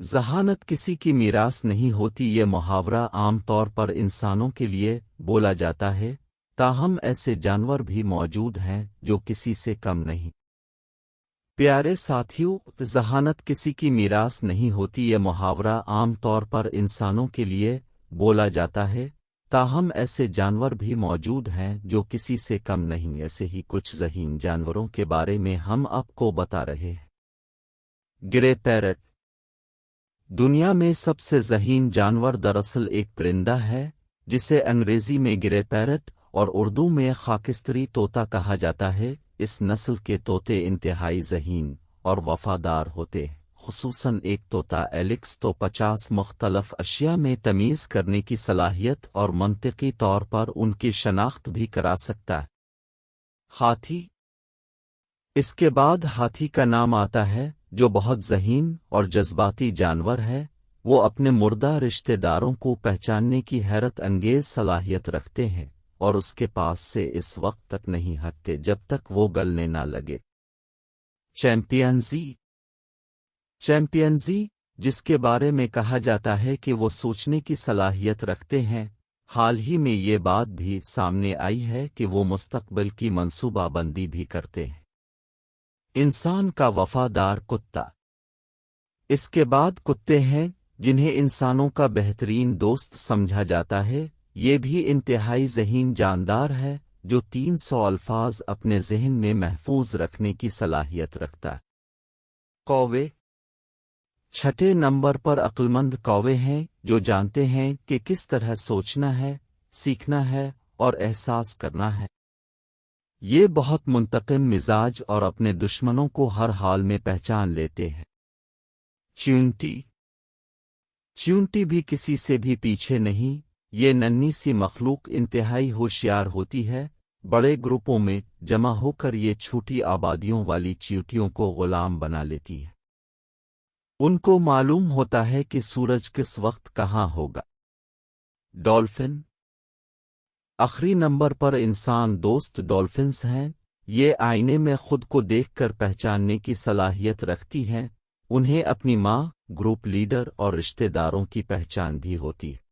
ذہانت کسی کی میراث نہیں ہوتی، یہ محاورہ عام طور پر انسانوں کے لیے بولا جاتا ہے، تاہم ایسے جانور بھی موجود ہیں جو کسی سے کم نہیں۔ پیارے ساتھیوں، ذہانت کسی کی میراث نہیں ہوتی، یہ محاورہ عام طور پر انسانوں کے لیے بولا جاتا ہے، تاہم ایسے جانور بھی موجود ہیں جو کسی سے کم نہیں۔ ایسے ہی کچھ ذہین جانوروں کے بارے میں ہم آپ کو بتا رہے ہیں۔ گرے پیرٹ دنیا میں سب سے ذہین جانور دراصل ایک پرندہ ہے جسے انگریزی میں گرے پیرٹ اور اردو میں خاکستری طوطا کہا جاتا ہے۔ اس نسل کے طوطے انتہائی ذہین اور وفادار ہوتے ہیں، خصوصاً ایک طوطا ایلکس تو 50 مختلف اشیاء میں تمیز کرنے کی صلاحیت اور منطقی طور پر ان کی شناخت بھی کرا سکتا ہے۔ ہاتھی اس کے بعد ہاتھی کا نام آتا ہے، جو بہت ذہین اور جذباتی جانور ہے۔ وہ اپنے مردہ رشتہ داروں کو پہچاننے کی حیرت انگیز صلاحیت رکھتے ہیں اور اس کے پاس سے اس وقت تک نہیں ہٹتے جب تک وہ گلنے نہ لگے۔ چیمپینزی جس کے بارے میں کہا جاتا ہے کہ وہ سوچنے کی صلاحیت رکھتے ہیں، حال ہی میں یہ بات بھی سامنے آئی ہے کہ وہ مستقبل کی منصوبہ بندی بھی کرتے ہیں۔ انسان کا وفادار کتا اس کے بعد کتے ہیں جنہیں انسانوں کا بہترین دوست سمجھا جاتا ہے۔ یہ بھی انتہائی ذہین جاندار ہے جو 300 الفاظ اپنے ذہن میں محفوظ رکھنے کی صلاحیت رکھتا ہے۔ کوے چھٹے نمبر پر عقلمند کوے ہیں جو جانتے ہیں کہ کس طرح سوچنا ہے، سیکھنا ہے اور احساس کرنا ہے۔ یہ بہت منتقم مزاج اور اپنے دشمنوں کو ہر حال میں پہچان لیتے ہیں۔ چیونٹی بھی کسی سے بھی پیچھے نہیں۔ یہ ننھی سی مخلوق انتہائی ہوشیار ہوتی ہے۔ بڑے گروپوں میں جمع ہو کر یہ چھوٹی آبادیوں والی چیونٹیوں کو غلام بنا لیتی ہے۔ ان کو معلوم ہوتا ہے کہ سورج کس وقت کہاں ہوگا۔ ڈولفن آخری نمبر پر انسان دوست ڈولفنز ہیں۔ یہ آئینے میں خود کو دیکھ کر پہچاننے کی صلاحیت رکھتی ہیں۔ انہیں اپنی ماں، گروپ لیڈر اور رشتہ داروں کی پہچان بھی ہوتی ہے۔